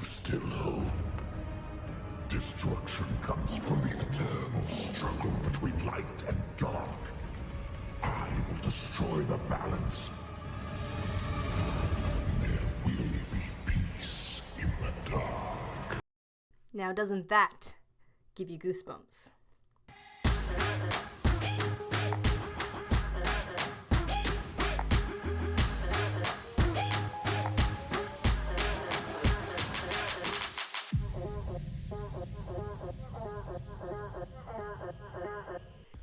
still hope. Destruction comes from the eternal struggle between light and dark. I will destroy the balance. There will be peace in the dark. Now, doesn't that give you goosebumps?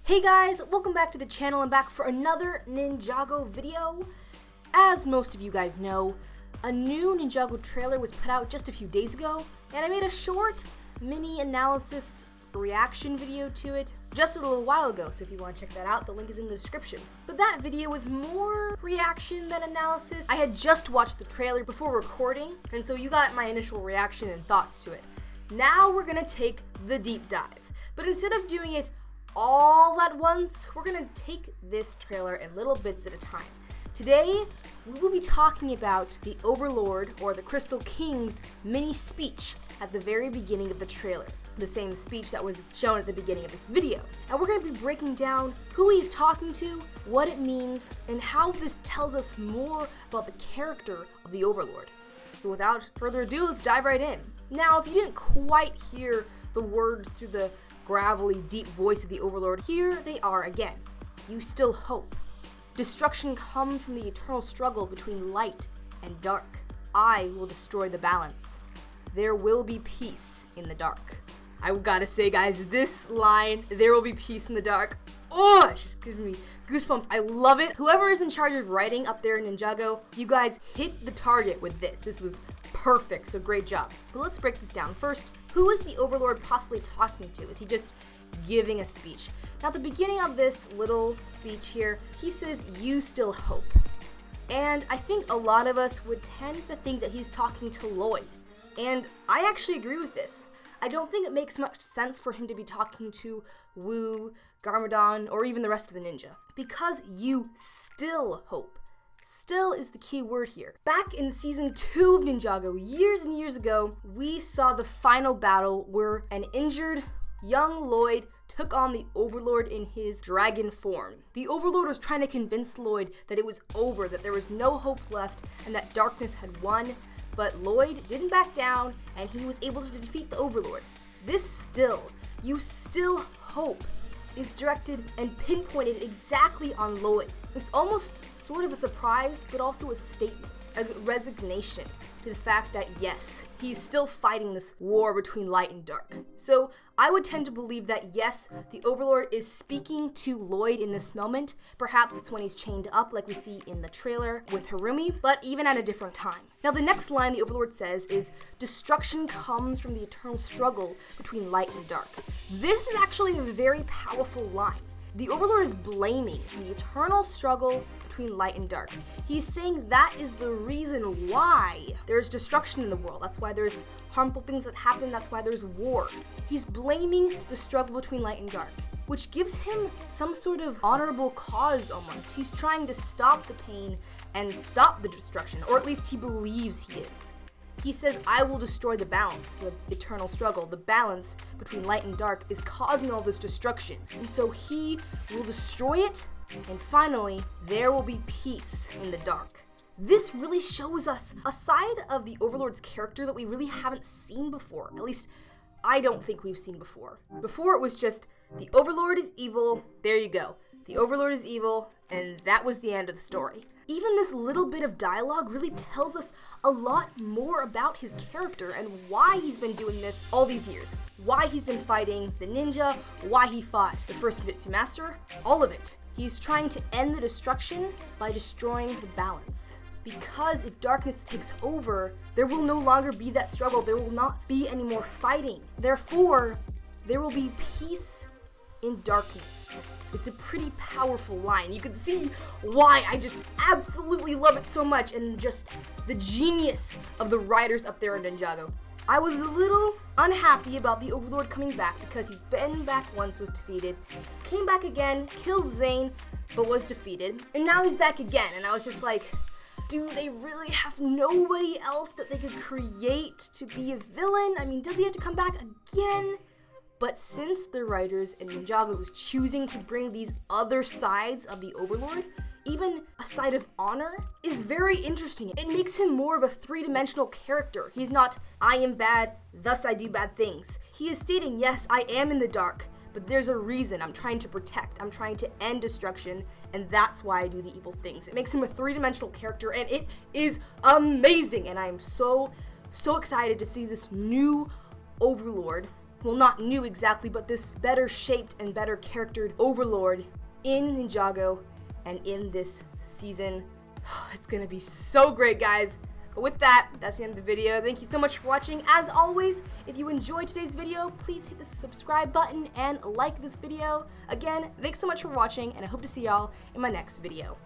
Hey guys, welcome back to the channel. I'm back for another Ninjago video. As most of you guys know, a new Ninjago trailer was put out just a few days ago, and I made a short mini analysis reaction video to it just a little while ago, so if you want to check that out, the link is in the description. But that video was more reaction than analysis. I had just watched the trailer before recording, and so you got my initial reaction and thoughts to it. Now we're gonna take the deep dive, but instead of doing it all at once, we're gonna take this trailer in little bits at a time. Today, we will be talking about the Overlord, or the Crystal King's mini speech at the very beginning of the trailer. The same speech that was shown at the beginning of this video. And we're gonna be breaking down who he's talking to, what it means, and how this tells us more about the character of the Overlord. So without further ado, let's dive right in. Now, if you didn't quite hear the words through the gravelly, deep voice of the Overlord, here they are again. You still hope. Destruction comes from the eternal struggle between light and dark. I will destroy the balance. There will be peace in the dark. I gotta say, guys, this line, there will be peace in the dark, oh, it just gives me goosebumps. I love it. Whoever is in charge of writing up there in Ninjago, you guys hit the target with this. This was perfect, so great job. But let's break this down. First, who is the Overlord possibly talking to? Is he just giving a speech? Now, at the beginning of this little speech here, he says, you still hope. And I think a lot of us would tend to think that he's talking to Lloyd. And I actually agree with this. I don't think it makes much sense for him to be talking to Wu, Garmadon, or even the rest of the ninja. Because you still hope. Still is the key word here. Back in season 2 of Ninjago, years and years ago, we saw the final battle where an injured young Lloyd took on the Overlord in his dragon form. The Overlord was trying to convince Lloyd that it was over, that there was no hope left, and that darkness had won. But Lloyd didn't back down, and he was able to defeat the Overlord. This still, you still hope, is directed and pinpointed exactly on Lloyd. It's almost sort of a surprise, but also a statement, a resignation to the fact that yes, he's still fighting this war between light and dark. So I would tend to believe that yes, the Overlord is speaking to Lloyd in this moment. Perhaps it's when he's chained up like we see in the trailer with Harumi, but even at a different time. Now the next line the Overlord says is, destruction comes from the eternal struggle between light and dark. This is actually a very powerful line. The Overlord is blaming the eternal struggle between light and dark. He's saying that is the reason why there's destruction in the world. That's why there's harmful things that happen. That's why there's war. He's blaming the struggle between light and dark, which gives him some sort of honorable cause almost. He's trying to stop the pain and stop the destruction, or at least he believes he is. He says, I will destroy the balance, the eternal struggle. The balance between light and dark is causing all this destruction. And so he will destroy it, and finally, there will be peace in the dark. This really shows us a side of the Overlord's character that we really haven't seen before. At least, I don't think we've seen before. Before it was just, the Overlord is evil, there you go. The Overlord is evil, and that was the end of the story. Even this little bit of dialogue really tells us a lot more about his character and why he's been doing this all these years. Why he's been fighting the ninja, why he fought the first Mitsu Master, all of it. He's trying to end the destruction by destroying the balance. Because if darkness takes over, there will no longer be that struggle. There will not be any more fighting. Therefore, there will be peace in darkness. It's a pretty powerful line. You can see why I just absolutely love it so much, and just the genius of the writers up there in Ninjago. I was a little unhappy about the Overlord coming back because he's been back once, was defeated, came back again, killed Zane, but was defeated, and now he's back again, and I was just like, do they really have nobody else that they could create to be a villain? I mean, does he have to come back again? But since the writers and Ninjago is choosing to bring these other sides of the Overlord, even a side of honor, is very interesting. It makes him more of a three-dimensional character. He's not, I am bad, thus I do bad things. He is stating, yes, I am in the dark, but there's a reason. I'm trying to protect, I'm trying to end destruction, and that's why I do the evil things. It makes him a three-dimensional character, and it is amazing, and I am so excited to see this new Overlord. Well, not new exactly, but this better shaped and better charactered Overlord in Ninjago and in this season. It's gonna be so great, guys. But with that, that's the end of the video. Thank you so much for watching. As always, if you enjoyed today's video, please hit the subscribe button and like this video. Again, thanks so much for watching, and I hope to see y'all in my next video.